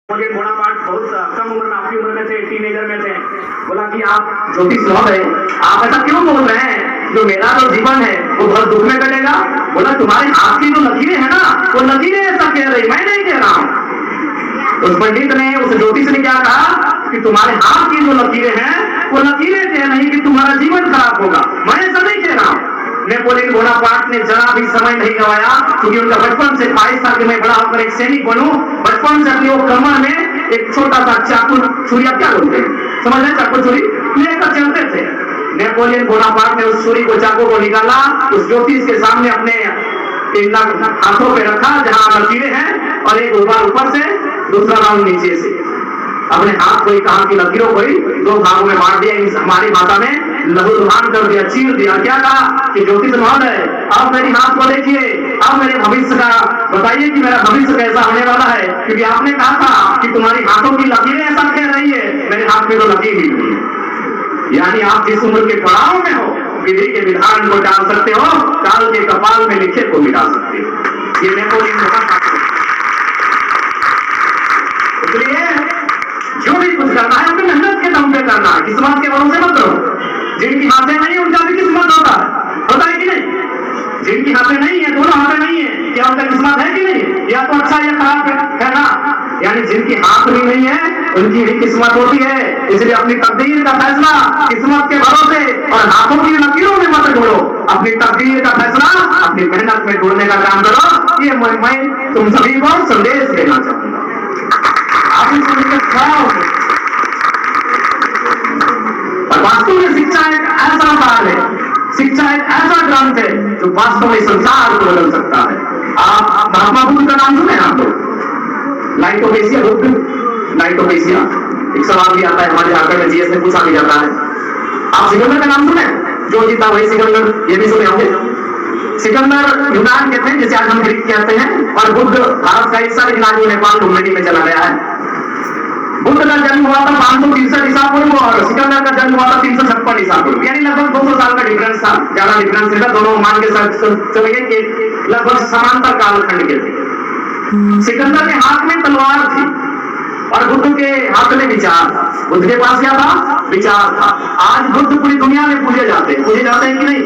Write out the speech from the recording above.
मुझे बोनापार्ट बहुत कम उम्र में, आपकी उम्र में थे, टीनेजर में थे। बोला कि आप ज्योतिष लॉ है, आप ऐसा क्यों बोल रहे हैं? जो मेरा तो जीवन है वो बहुत दुख में कटेगा। बोला तुम्हारे हाथ की जो लकीरें है ना, वो लकीरें ऐसा कह रही, मैं नहीं कह रहा हूँ। उस पंडित ने, उस ज्योतिष ने क्या कहा कि तुम्हारे हाथ की जो लकीरें हैं वो लकीरें कह रही कि तुम्हारा जीवन खराब होगा, मैं ऐसा नहीं कह रहा हूँ। नेपोलियन बोनापार्ट ने जरा भी समय नहीं गवाया, क्योंकि उनका बचपन से ख्वाहिश था कि मैं बड़ा होकर एक सैनिक बनूं। बचपन से अपनी वो कमर में एक छोटा सा चाकू छुरी, क्या बोलते हैं, समझ रहे, चाकू छुरी लेकर चलते थे। नेपोलियन बोनापार्ट ने उस छुरी को, चाकू को निकाला, उस ज्योतिष के सामने अपने हाथों पे रखा जहां लकीरें हैं, और एक बार ऊपर से, दूसरा राउंड नीचे से। अपने हाथ को ही, कहा कि लकीरों को ही दो भागों में बांट दिया, हमारी भाषा में लहूलुहान कर दिया, चीर दिया। क्या कहा कि ज्योतिष महोदय आप मेरी हाथ को देखिए, आप मेरे भविष्य का बताइए कि मेरा भविष्य कैसा होने वाला है, क्योंकि आपने कहा था कि तुम्हारी हाथों की लकीरें ऐसा कह रही है, मेरे हाथ में तो लकीर ही नहीं है। यानी आप जिस उम्र के पड़ाव में हो, विधि के विधान को डाल सकते हो, काल के कपाल में लिखे को मिटा सकते हो। ये नेपोलियन ने कहा। इसलिए जो भी कुछ करना है अपनी मेहनत के दम पे करना है, किस्मत के भरोसे मत रहो। जिनकी हाथें नहीं उनका भी किस्मत होता है कि नहीं? जिनकी हाथें नहीं है, दोनों हाथें नहीं है, क्या उनका किस्मत है कि नहीं? या तो अच्छा या खराब है ना? यानी जिनकी हाथ भी नहीं है उनकी भी किस्मत होती है। इसलिए अपनी तकदीर का फैसला किस्मत के भरोसे और हाथों की लकीरों में मत ढूंढो, अपनी तकदीर का फैसला अपनी मेहनत में ढूंढने का काम करो। ये मैं तुम सभी को संदेश देना चाहूंगा। आप और वास्तव में शिक्षा एक ऐसा काल है, शिक्षा एक ऐसा ग्रंथ है जो वास्तव में संसार को बदल सकता है। आप महात्मा बुद्ध का नाम सुने? आप लोग लाइटोपेसिया, बुद्ध लाइटोपेसिया, एक सवाल भी आता है हमारे झारखंड में, जीएस में पूछा भी जाता है। आप सिकंदर का नाम सुने? जो जीता वही सिकंदर, ये भी सुने होंगे। सिकंदर यूनान कहते हैं, जिसे आज हम ग्रीक कहते हैं, और बुद्ध भारत का हिस्सा, लेकिन आज वो नेपाल घूमने में चला गया है। बुद्ध का जन्म हुआ था 563 ईसा पूर्व और सिकंदर का जन्म हुआ था 356 ईसा पूर्व, यानी लगभग 200 साल का डिफरेंस था। ज्यादा डिफरेंस नहीं था, दोनों मान के साथ चले गए कि लगभग समांतर कालखंड के थे। सिकंदर के हाथ में तलवार थी और बुद्ध के हाथ में विचार था। बुद्ध के पास क्या था? विचार था। आज बुद्ध पूरी दुनिया में पूजे जाते हैं कि नहीं?